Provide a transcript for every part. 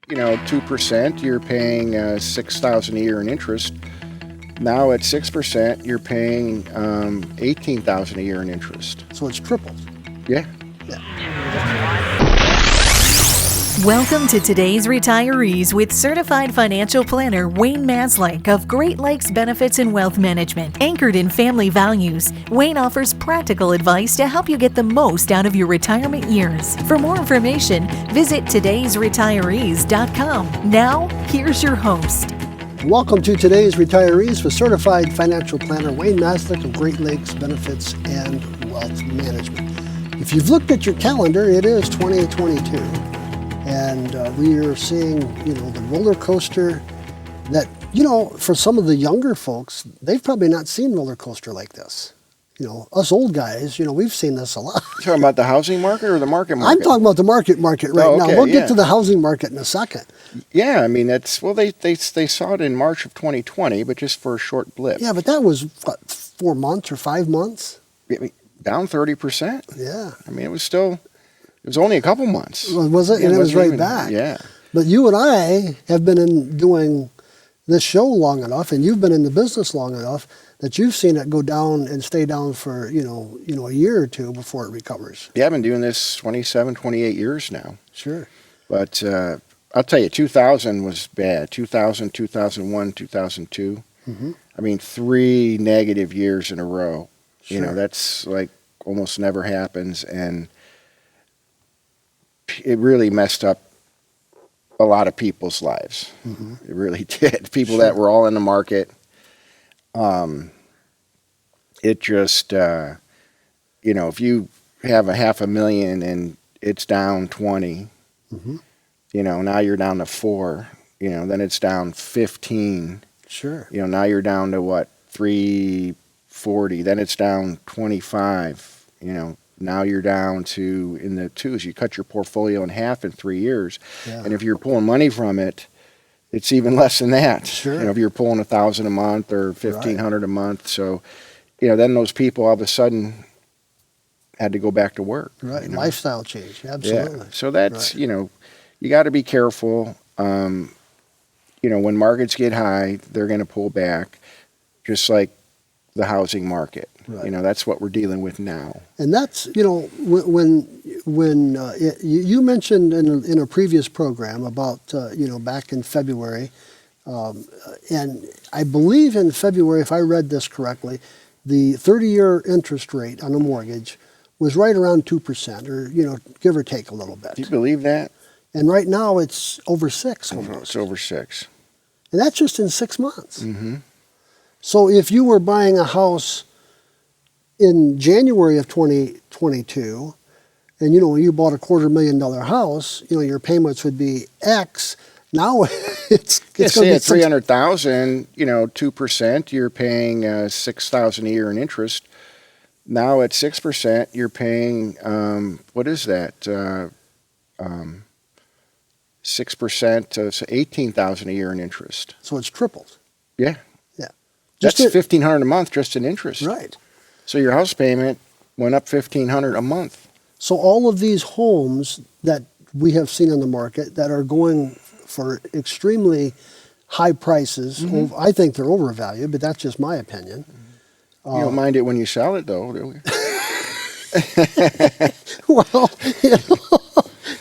2%, you're paying $6,000 a year in interest. Now at 6%, you're paying $18,000 a year in interest. So it's tripled. Yeah. Welcome to today's Retirees with Certified Financial Planner Wayne Maslyk of Great Lakes Benefits and Wealth Management. Anchored in family values, Wayne offers practical advice to help you get the most out of your retirement years. For more information, visit today'sretirees.com. Now, here's your host. Welcome to today's Retirees with Certified Financial Planner Wayne Maslyk of Great Lakes Benefits and Wealth Management. If you've looked at your calendar, it is 2022. And we are seeing, the roller coaster that, for some of the younger folks, they've probably not seen roller coaster like this. Us old guys, we've seen this a lot. You talking about the housing market or the market? I'm talking about the market right now. We'll get to the housing market in a second. Yeah, I mean, they saw it in March of 2020, but just for a short blip. Yeah, but that was, 4 months or 5 months? Down 30%. Yeah. I mean, it was only a couple months. Was it? Yeah, And it was right even, back. Yeah. But you and I have been doing this show long enough, and you've been in the business long enough that you've seen it go down and stay down for, a year or two before it recovers. Yeah, I've been doing this 27, 28 years now. Sure. But I'll tell you, 2000 was bad. 2000, 2001, 2002. Mm-hmm. I mean, 3 negative years in a row. Sure. That's like almost never happens. And it really messed up a lot of people's lives. Mm-hmm. It really did. People that were all in the market. It just, if you have $500,000 and it's down 20, Mm-hmm. Now you're down to 4, then it's down 15. Sure. Now you're down to what, 340, then it's down 25, Now you're down to in the 2s. You cut your portfolio in half in 3 years. Yeah. And if you're pulling money from it, it's even less than that. Sure. If you're pulling $1,000 a month or $1,500 a month. So, then those people all of a sudden had to go back to work. Right. Lifestyle change. Absolutely. Yeah. So that's, Right. You got to be careful. When markets get high, they're going to pull back, just like the housing market. Right. That's what we're dealing with now. And that's, when you mentioned in a previous program about, back in February, and I believe in February, if I read this correctly, the 30-year interest rate on a mortgage was right around 2%, or, give or take a little bit. Do you believe that? And right now it's over 6 almost. It's over 6. And that's just in 6 months. Mm-hmm. So if you were buying a house in January of 2022, and you bought a $250,000 house, your payments would be X. Now it's going to be at $300,000, 2%, you're paying $6,000 a year in interest. Now at 6%, you're paying what is that? 6%, so $18,000 a year in interest. So it's tripled. Yeah. Yeah. That's $1,500 a month just in interest. Right. So your house payment went up $1,500 a month. So all of these homes that we have seen on the market that are going for extremely high prices, Mm-hmm. I think they're overvalued, but that's just my opinion. You don't mind it when you sell it, though, do you? Well,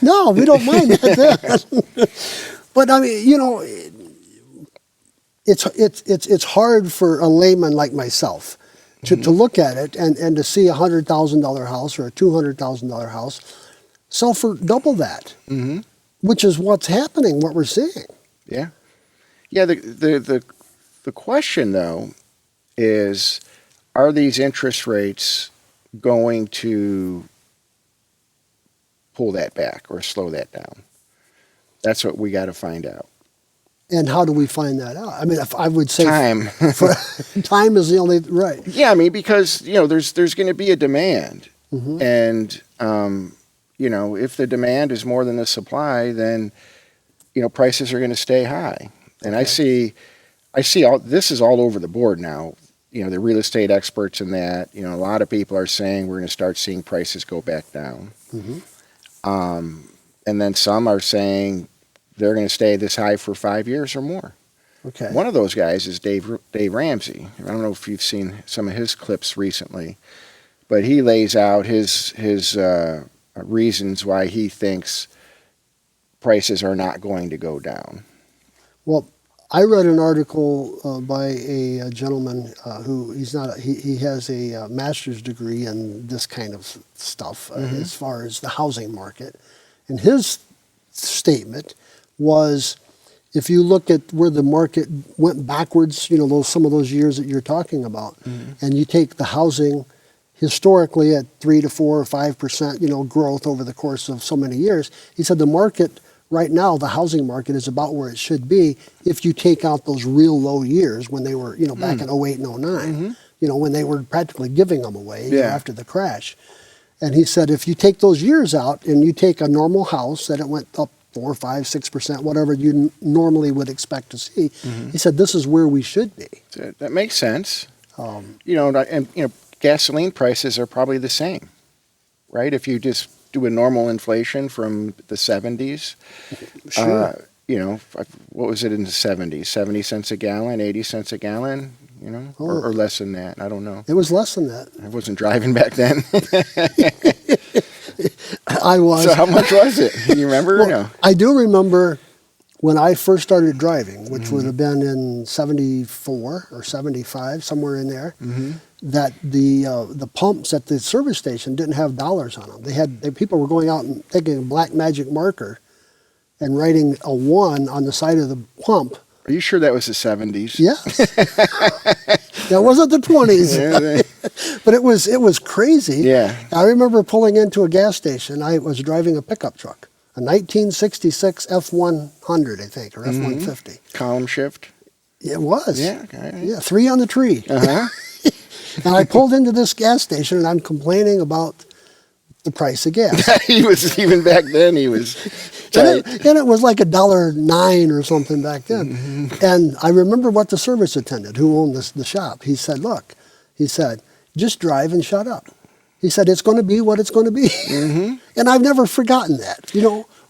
no, we don't mind that. But I mean, it's hard for a layman like myself to look at it and to see $100,000 house or a $200,000 house sell for double that, Mm-hmm. which is what's happening, what we're seeing. Yeah. Yeah, the question, though, is, are these interest rates going to pull that back or slow that down? That's what we got to find out. And how do we find that out? I mean, if I would say Time. Time is the only, right. Yeah, I mean, because, there's going to be a demand. Mm-hmm. And, if the demand is more than the supply, then, prices are going to stay high. And Okay. I see all this is all over the board now. The real estate experts in that, a lot of people are saying we're going to start seeing prices go back down. Mm-hmm. And then some are saying they're going to stay this high for 5 years or more. Okay. One of those guys is Dave Ramsey. I don't know if you've seen some of his clips recently, but he lays out his reasons why he thinks prices are not going to go down. Well, I read an article by a gentleman who he has a master's degree in this kind of stuff as far as the housing market, and his statement was, if you look at where the market went backwards, some of those years that you're talking about, and you take the housing historically at 3 to 4 or 5%, growth over the course of so many years, he said the market right now, the housing market is about where it should be if you take out those real low years when they were, back in 08 and 09, when they were practically giving them away after the crash. And he said if you take those years out and you take a normal house that it went up 4, 5, 6%, whatever you normally would expect to see. He said, this is where we should be. That makes sense. Gasoline prices are probably the same, right? If you just do a normal inflation from the 70s, Sure. What was it in the 70s? 70 cents a gallon, 80 cents a gallon, or less than that. I don't know. It was less than that. I wasn't driving back then. I was. So how much was it? You remember? Well, or no? I do remember when I first started driving, which would have been in 74 or 75, somewhere in there, that the pumps at the service station didn't have dollars on them. People were going out and taking a black magic marker and writing a 1 on the side of the pump. Are you sure that was the 70s? Yes. That wasn't the 20s. But it was crazy. Yeah. I remember pulling into a gas station. I was driving a pickup truck, a 1966 F100, I think, or F150. Column shift? It was. Yeah. Okay. Yeah, 3 on the tree. Uh-huh. And I pulled into this gas station, and I'm complaining about the price of gas. He was, even back then, he was tight. And it was like $1.09 or something back then. And I remember what the service attendant who owned the shop, he said, look, just drive and shut up. He said, it's going to be what it's going to be. And I've never forgotten that.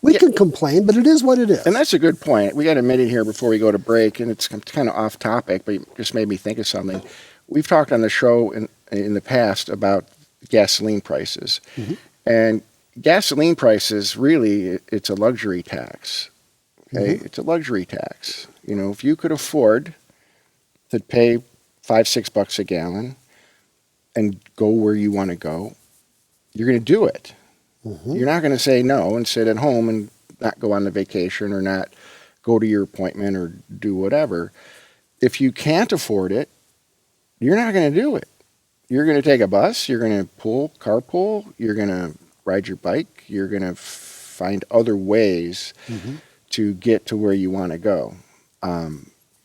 We can complain, but it is what it is. And that's a good point. We got a minute here before we go to break, and it's kind of off topic, but it just made me think of something. We've talked on the show in the past about gasoline prices. And gasoline prices, really, it's a luxury tax. Okay? It's a luxury tax. If you could afford to pay $5-6 a gallon and go where you want to go, you're going to do it. You're not going to say no and sit at home and not go on the vacation or not go to your appointment or do whatever. If you can't afford it, you're not going to do it. You're going to take a bus, you're going to carpool, you're going to ride your bike, you're going to find other ways to get to where you want to go,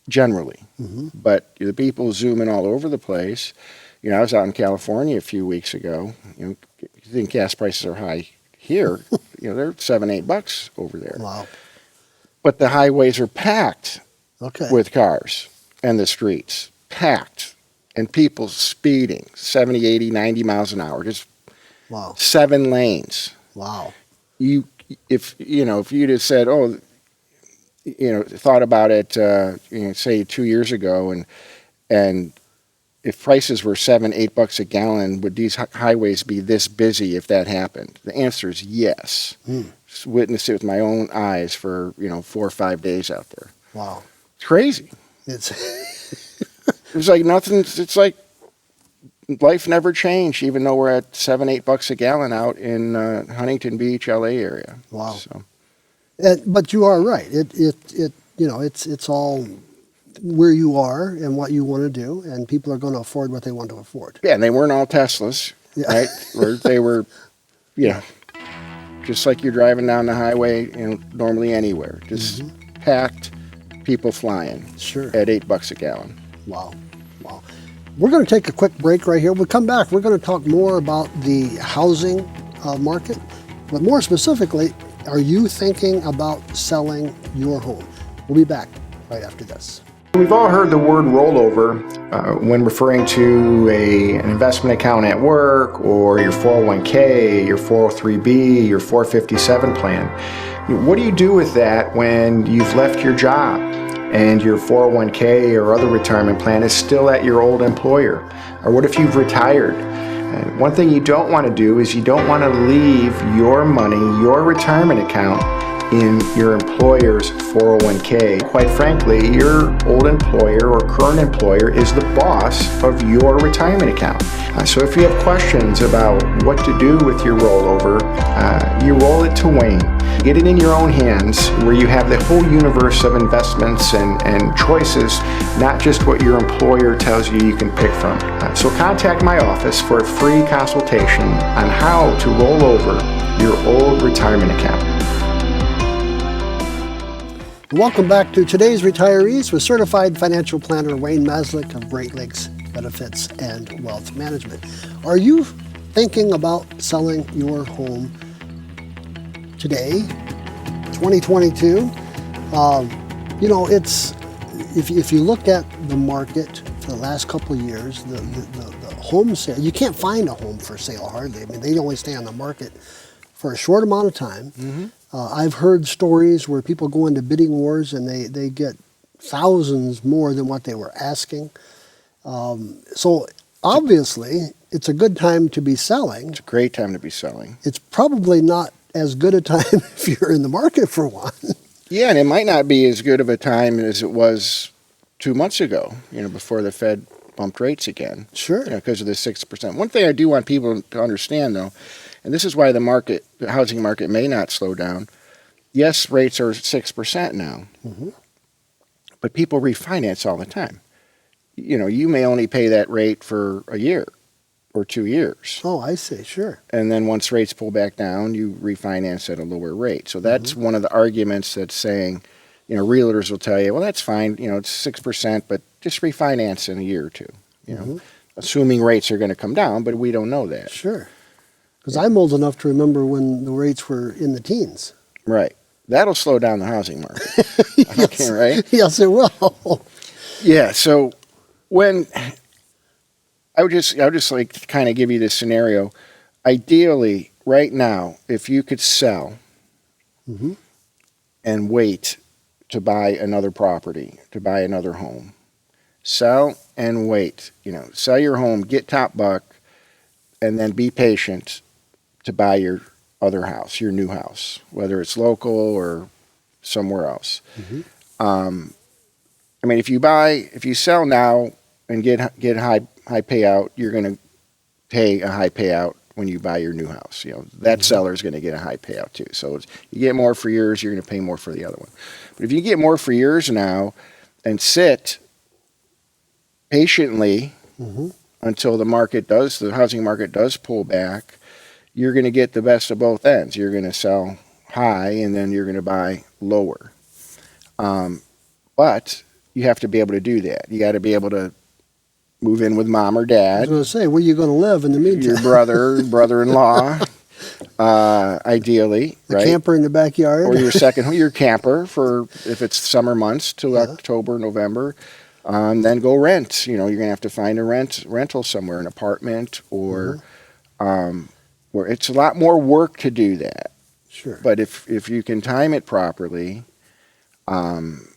generally. But the people zooming all over the place. I was out in California a few weeks ago. You think gas prices are high here. They're $7-8 over there. Wow. But the highways are packed with cars, and the streets packed. And people speeding 70, 80, 90 miles an hour, just 7 lanes. Wow. If you'd have said, thought about it, say 2 years ago, and if prices were $7-8 a gallon, would these highways be this busy if that happened? The answer is yes. Just witnessed it with my own eyes for 4 or 5 days out there. Wow. It's crazy. It's like nothing. It's like life never changed, even though we're at $7-8 a gallon out in Huntington Beach, LA area. Wow. So. But you are right. It's all where you are and what you want to do, and people are going to afford what they want to afford. Yeah, and they weren't all Teslas, right? Or they were, just like you're driving down the highway, normally anywhere, just packed, people flying. Sure. At $8 a gallon. Wow. We're going to take a quick break right here. We'll come back. We're going to talk more about the housing market, but more specifically, are you thinking about selling your home? We'll be back right after this. We've all heard the word rollover when referring to an investment account at work or your 401k, your 403b, your 457 plan. What do you do with that when you've left your job and your 401k or other retirement plan is still at your old employer? Or what if you've retired? One thing you don't want to do is you don't want to leave your money, your retirement account, in your employer's 401k. Quite frankly, your old employer or current employer is the boss of your retirement account. So if you have questions about what to do with your rollover, you roll it to Wayne. Get it in your own hands where you have the whole universe of investments and choices, not just what your employer tells you can pick from. So contact my office for a free consultation on how to roll over your old retirement account. Welcome back to today's Retirees with certified financial planner Wayne Maslyk of Great Lakes Benefits and Wealth Management. Are you thinking about selling your home today, 2022? It's if you look at the market for the last couple of years, the home sale, you can't find a home for sale hardly. I mean, they only stay on the market for a short amount of time. Mm-hmm. I've heard stories where people go into bidding wars and they get thousands more than what they were asking. So obviously, it's a good time to be selling. It's a great time to be selling. It's probably not as good a time if you're in the market for one. Yeah, and it might not be as good of a time as it was 2 months ago, before the Fed bumped rates again. Sure. Because of the 6%. One thing I do want people to understand, though, and this is why the housing market may not slow down. Yes, rates are 6% now, mm-hmm. but people refinance all the time. You may only pay that rate for a year or 2 years. Oh, I see, sure. And then once rates pull back down, you refinance at a lower rate. So that's mm-hmm. one of the arguments that's saying, realtors will tell you, well, that's fine, it's 6%, but just refinance in a year or two, mm-hmm. assuming rates are going to come down, but we don't know that. Sure. Because I'm old enough to remember when the rates were in the teens. Right. That'll slow down the housing market. Yes. Okay, right? Yes, it will. Yeah, so when I would just like to kind of give you this scenario. Ideally, right now, if you could sell mm-hmm. and wait to buy another property, to buy another home, sell and wait, sell your home, get top buck, and then be patient to buy your other house, your new house, whether it's local or somewhere else. Mm-hmm. If you sell now and get high payout, you're going to pay a high payout when you buy your new house. That mm-hmm. seller is going to get a high payout too. So you get more for yours, you're going to pay more for the other one. But if you get more for yours now and sit patiently mm-hmm. until the housing market does pull back, you're going to get the best of both ends. You're going to sell high and then you're going to buy lower. But you have to be able to do that. You got to be able to move in with mom or dad. I was going to say, where are you going to live in the meantime? Your brother-in-law, ideally, the right? Camper in the backyard. Or your camper for if it's summer months to October, November. Then go rent. You're going to have to find a rental somewhere, an apartment or mm-hmm. Where it's a lot more work to do that. Sure. But if you can time it properly, and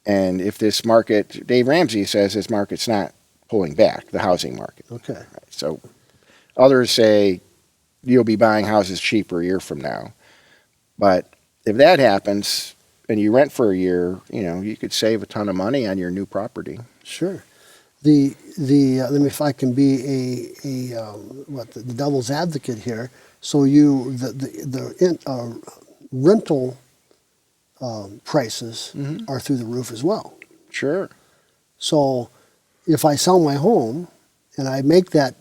if this market, Dave Ramsey says this market's not pulling back, the housing market. Okay. Right. So others say you'll be buying houses cheaper a year from now. But if that happens and you rent for a year, you could save a ton of money on your new property. Sure. The let me, if I can be the devil's advocate here. So the rental prices mm-hmm. are through the roof as well. Sure. So if I sell my home and I make that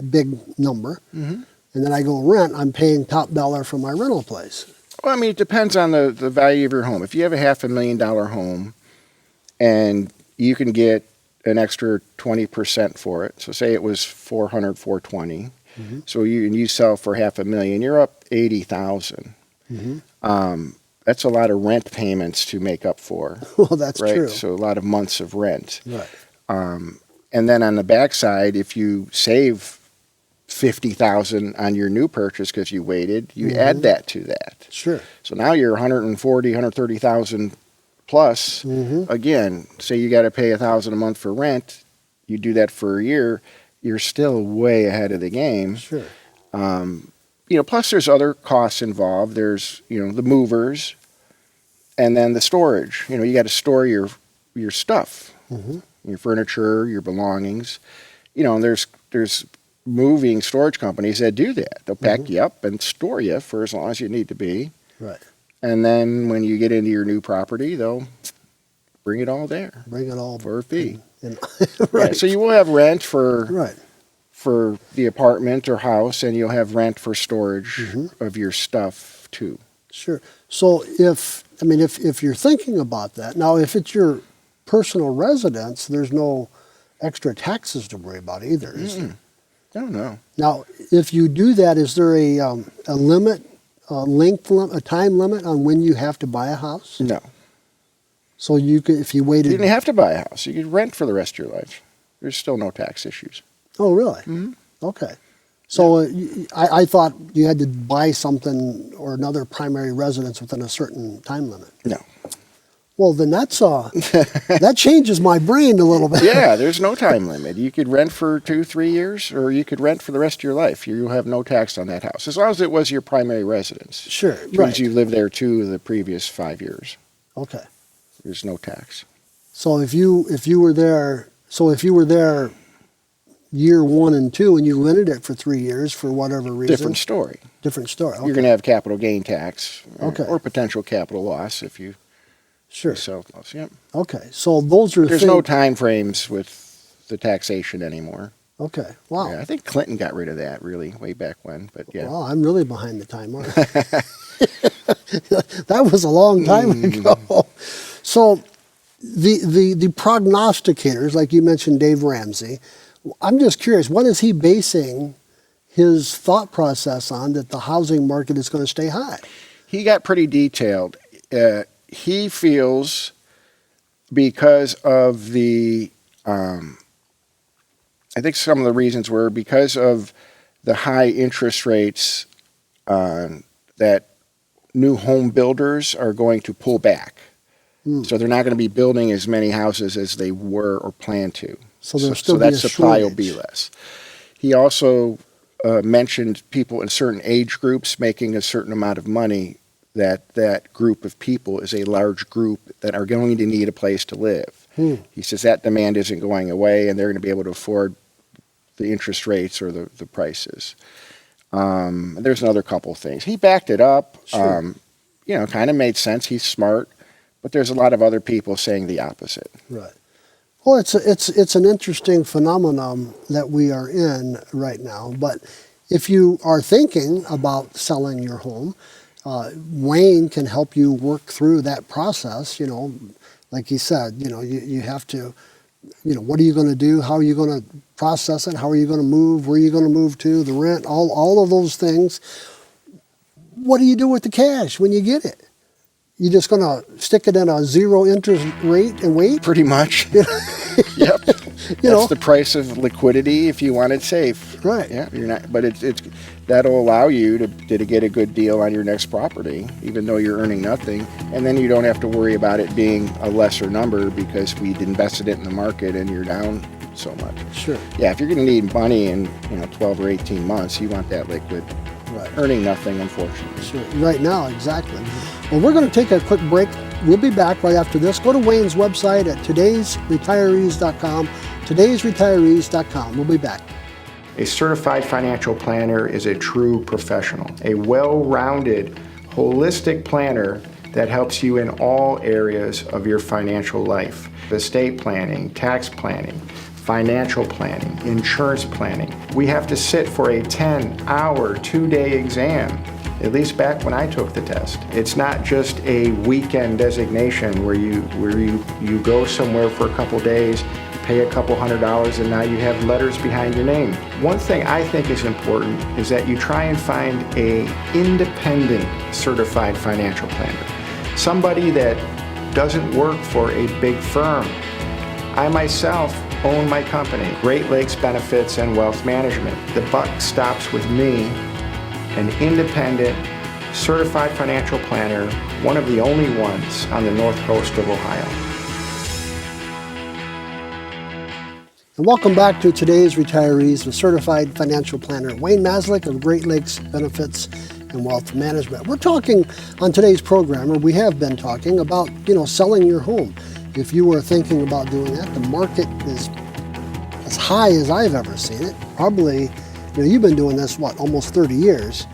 big number, mm-hmm. and then I go rent, I'm paying top dollar for my rental place. Well, it depends on the value of your home. If you have a $500,000 home and you can get an extra 20% for it, so say it was $420,000, mm-hmm. so you sell for $500,000, you're up $80,000. Mm-hmm. That's a lot of rent payments to make up for. Well, that's right? true. So a lot of months of rent. Right. And then on the backside, if you save $50,000 on your new purchase because you waited, you add that to that. Sure. So now you're 140, 130,000 plus. Again, say you got to pay $1,000 a month for rent. You do that for a year, you're still way ahead of the game. Sure. Plus there's other costs involved. There's, the movers and then the storage. You got to store your stuff, your furniture, your belongings. And there's moving storage companies that do that. They'll pack you up and store you for as long as you need to be. Right. And then when you get into your new property, they'll bring it all there. Bring it all for a fee. Right. Yeah, so you will have rent for Right. for the apartment or house, and you'll have rent for storage of your stuff too. Sure. So if you're thinking about that, now if it's your personal residence, there's no extra taxes to worry about either, is there? I don't know. Now, if you do that, is there a limit, a time limit on when you have to buy a house? No. So you could, if you You waited. didn't have to buy a house. You could rent for the rest of your life. There's still no tax issues. Oh, really? Okay. So I thought you had to buy something or another primary residence within a certain time limit. No. Well, then that's that changes my brain a little bit. Yeah, there's no time limit. You could rent for 2-3 years, or you could rent for the rest of your life. You have no tax on that house, as long as it was your primary residence. Sure. Which Right. means you lived there the previous 5 years. Okay. There's no tax. So if you were there, year 1 and 2, and you rented it for 3 years for whatever reason. Different story. Different story. Okay. You're going to have capital gain tax, Okay. or potential capital loss if you Sure. sell loss. Yep. Okay. So those are There's things. no time frames with the taxation anymore. Okay. Wow. Yeah, I think Clinton got rid of that really way back when, but yeah. Wow, I'm really behind the time, aren't I? That was a long time ago. So the prognosticators, like you mentioned, Dave Ramsey, I'm just curious, what is he basing his thought process on that the housing market is going to stay high? He got pretty detailed. He feels because of I think some of the reasons were because of the high interest rates that new home builders are going to pull back. So they're not going to be building as many houses as they were or plan to. So there'll still be that a supply will be shortage. less. He also mentioned people in certain age groups making a certain amount of money, that group of people is a large group that are going to need a place to live. He says that demand isn't going away, and they're going to be able to afford the interest rates or the prices. There's another couple things. He backed it up. Sure. Kind of made sense. He's smart, but there's a lot of other people saying the opposite. Right. Well, it's an interesting phenomenon that we are in right now. But if you are thinking about selling your home, Wayne can help you work through that process. Like he said, you have to, what are you going to do? How are you going to process it? How are you going to move? Where are you going to move to? The rent, all of those things. What do you do with the cash when you get it? You just going to stick it in a zero interest rate and wait? Pretty much. Yep. That's the price of liquidity if you want it safe. Right. Yeah, you're not, but it's that'll allow you to get a good deal on your next property, even though you're earning nothing, and then you don't have to worry about it being a lesser number because we'd invested it in the market and you're down so much. Sure. Yeah, if you're going to need money in 12 or 18 months, you want that liquid. Right. Earning nothing, unfortunately. Sure. Right now, exactly. Well, we're going to take a quick break. We'll be back right after this. Go to Wayne's website at todaysretirees.com, todaysretirees.com. We'll be back. A certified financial planner is a true professional, a well-rounded, holistic planner that helps you in all areas of your financial life. Estate planning, tax planning, financial planning, insurance planning. We have to sit for a 10-hour, 2-day exam, at least back when I took the test. It's not just a weekend designation where you go somewhere for a couple days, pay a couple $100, and now you have letters behind your name. One thing I think is important is that you try and find a independent certified financial planner. Somebody that doesn't work for a big firm. I myself own my company, Great Lakes Benefits and Wealth Management. The buck stops with me, an independent, certified financial planner, one of the only ones on the north coast of Ohio. And welcome back to today's Retirees with Certified Financial Planner Wayne Maslyk of Great Lakes Benefits and Wealth Management. We're talking on today's program, or we have been talking about, selling your home. If you were thinking about doing that, the market is as high as I've ever seen it. Probably, you've been doing this, almost 30 years.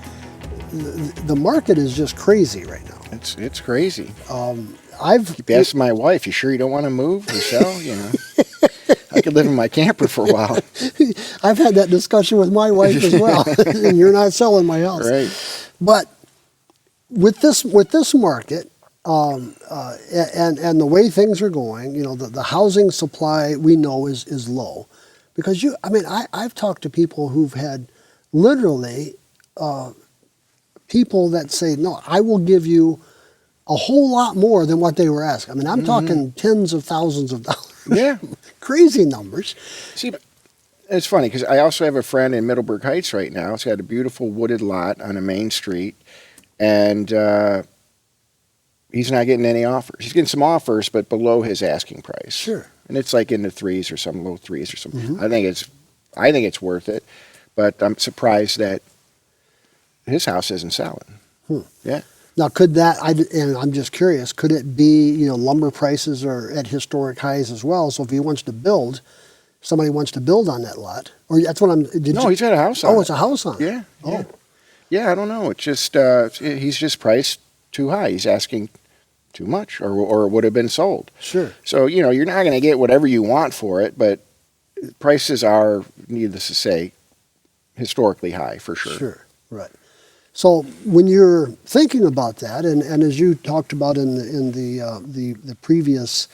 The market is just crazy right now. It's crazy. I've asked my wife, "You sure you don't want to move or sell?" I could live in my camper for a while. I've had that discussion with my wife as well. And you're not selling my house, Right? But with this market and the way things are going, the housing supply we know is low, because I've talked to people who've had literally people that say, "No, I will give you a whole lot more than what they were asking." I'm talking tens of thousands of dollars. Yeah. Crazy numbers. See, it's funny because I also have a friend in Middleburg Heights right now. He's got a beautiful wooded lot on a main street, and he's not getting any offers. He's getting some offers, but below his asking price. Sure. And it's like in the threes or some low threes or something. Mm-hmm. I think it's worth it, but I'm surprised that his house isn't selling. Yeah. Now, could that, and I'm just curious, could it be, lumber prices are at historic highs as well? So if somebody wants to build on that lot, or that's what he's got a house on it. Oh, it's a house on it. Yeah. Oh. Yeah, I don't know. It's just, he's just priced too high. He's asking too much, or it would have been sold. Sure. So, you're not going to get whatever you want for it, but prices are, needless to say, historically high for sure. Sure, right. So when you're thinking about that, and as you talked about in the previous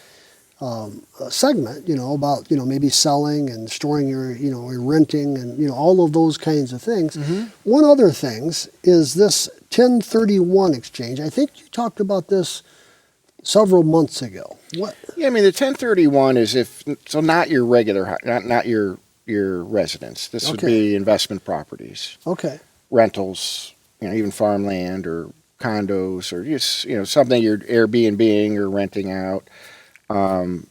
segment, about maybe selling and storing your or renting and all of those kinds of things. Mm-hmm. One other things is this 1031 exchange. I think you talked about this several months ago. What? Yeah, the 1031 is not your regular, not your residence. This would be investment properties. Okay. Rentals. Even farmland or condos or just, something you're Airbnb-ing or renting out. The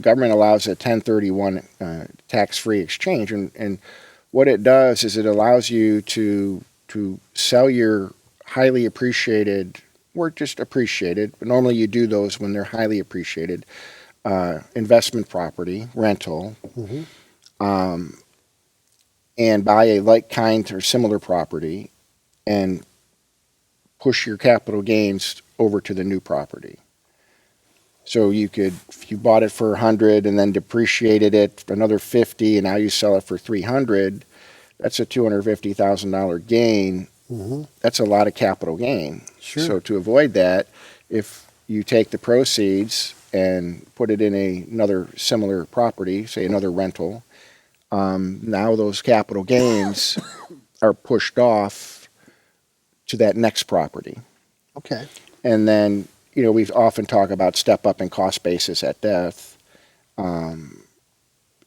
government allows a 1031 tax-free exchange. And what it does is it allows you to sell your highly appreciated, or just appreciated, but normally you do those when they're highly appreciated, investment property, rental, mm-hmm. And buy a like kind or similar property and push your capital gains over to the new property. So if you bought it for 100 and then depreciated it for another 50 and now you sell it for 300, that's a $250,000 gain. Mm-hmm. That's a lot of capital gain. Sure. So to avoid that, if you take the proceeds and put it in another similar property, say another rental, now those capital gains are pushed off to that next property. Okay. And then, we often talk about step up in cost basis at death.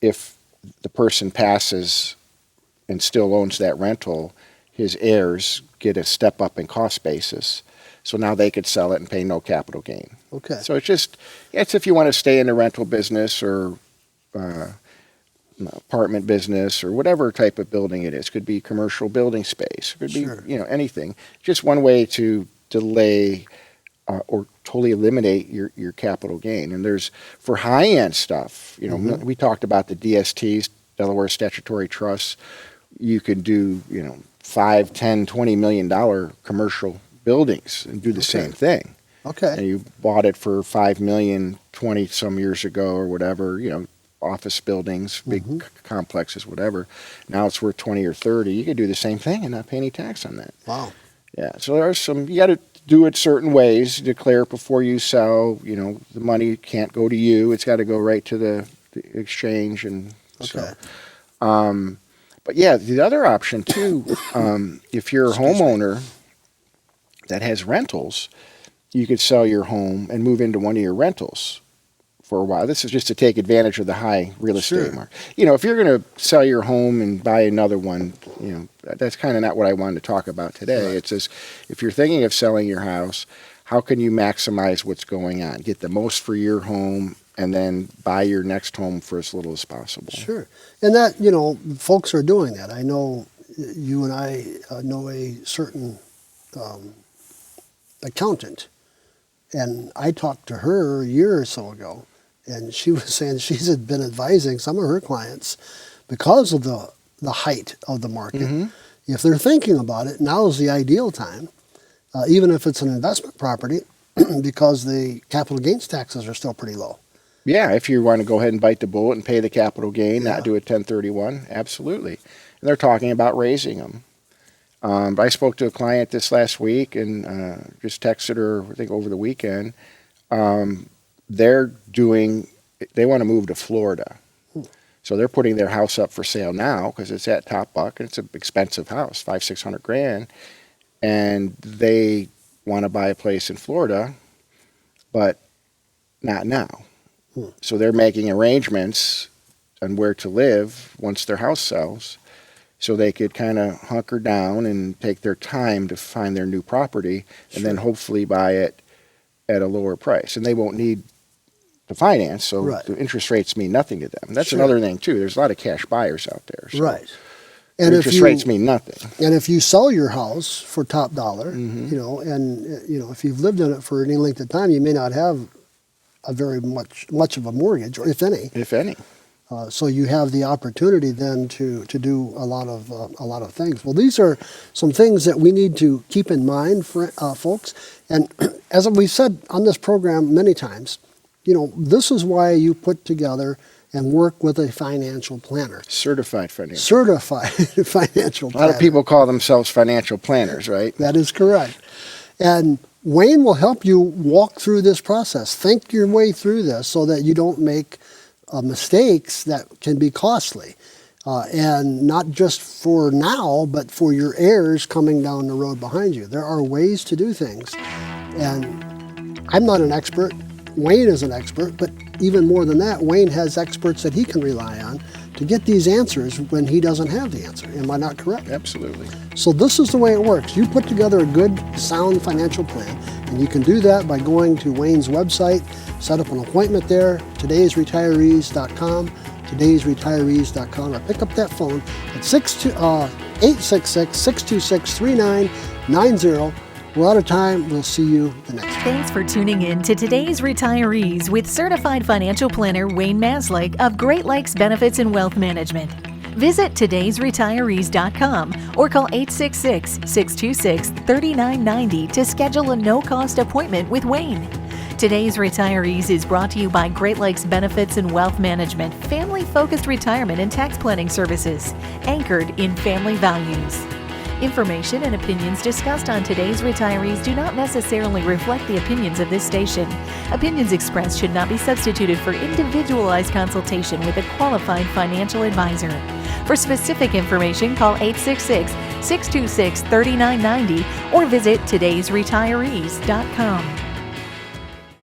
If the person passes and still owns that rental, his heirs get a step up in cost basis. So now they could sell it and pay no capital gain. Okay. So it's if you want to stay in the rental business or apartment business or whatever type of building it is. Could be commercial building space. Could be, anything. Just one way to delay or totally eliminate your capital gain. And there's, for high-end stuff, mm-hmm. we talked about the DSTs, Delaware Statutory Trusts. You could do, $5, $10, $20 million commercial buildings and do the same thing. Okay. And you bought it for $5 million 20 some years ago or whatever, office buildings, big mm-hmm. complexes, whatever. Now it's worth 20 or 30. You could do the same thing and not pay any tax on that. Wow. Yeah. So there are you got to do it certain ways. Declare it before you sell. The money can't go to you. It's got to go right to the exchange. And okay. But yeah, the other option too, if you're a homeowner that has rentals, you could sell your home and move into one of your rentals for a while. This is just to take advantage of the high real estate Sure. market. If you're going to sell your home and buy another one, that's kind of not what I wanted to talk about today. Right. It's just, if you're thinking of selling your house, how can you maximize what's going on? Get the most for your home and then buy your next home for as little as possible. Sure. And that, folks are doing that. I know you and I know a certain accountant, and I talked to her a year or so ago, and she was saying she's had been advising some of her clients because of the height of the market. Mm-hmm. If they're thinking about it, now is the ideal time, even if it's an investment property, because the capital gains taxes are still pretty low. Yeah, if you want to go ahead and bite the bullet and pay the capital gain, Yeah. not do a 1031, absolutely. And they're talking about raising them. But I spoke to a client this last week and just texted her, I think, over the weekend. They want to move to Florida. So they're putting their house up for sale now because it's at Top Buck and it's an expensive house, $500,000-600,000. And they want to buy a place in Florida, but not now. So they're making arrangements on where to live once their house sells, so they could kind of hunker down and take their time to find their new property and then hopefully buy it at a lower price. And they won't need to finance, so Right. the interest rates mean nothing to them. That's Sure. another thing, too. There's a lot of cash buyers out there. So Right. And interest rates mean nothing. And if you sell your house for top dollar, Mm-hmm. if you've lived in it for any length of time, you may not have a very much of a mortgage, or if any. If any. So you have the opportunity then to do a lot of things. Well, these are some things that we need to keep in mind, for, folks. And as we've said on this program many times, this is why you put together and work with a financial planner. Certified financial. Certified financial A planner. lot of people call themselves financial planners, right? That is correct. And Wayne will help you walk through this process. Think your way through this so that you don't make mistakes that can be costly. And not just for now, but for your heirs coming down the road behind you. There are ways to do things. And I'm not an expert. Wayne is an expert, but even more than that, Wayne has experts that he can rely on to get these answers when he doesn't have the answer. Am I not correct? Absolutely. So this is the way it works. You put together a good, sound financial plan, and you can do that by going to Wayne's website, set up an appointment there, todaysretirees.com, todaysretirees.com, or pick up that phone at 866-626-3990. We're out of time. We'll see you the next time. Thanks for tuning in to Today's Retirees with certified financial planner Wayne Maslyk of Great Lakes Benefits and Wealth Management. Visit todaysretirees.com or call 866-626-3990 to schedule a no-cost appointment with Wayne. Today's Retirees is brought to you by Great Lakes Benefits and Wealth Management, family-focused retirement and tax planning services, anchored in family values. Information and opinions discussed on Today's Retirees do not necessarily reflect the opinions of this station. Opinions expressed should not be substituted for individualized consultation with a qualified financial advisor. For specific information, call 866-626-3990 or visit todaysretirees.com.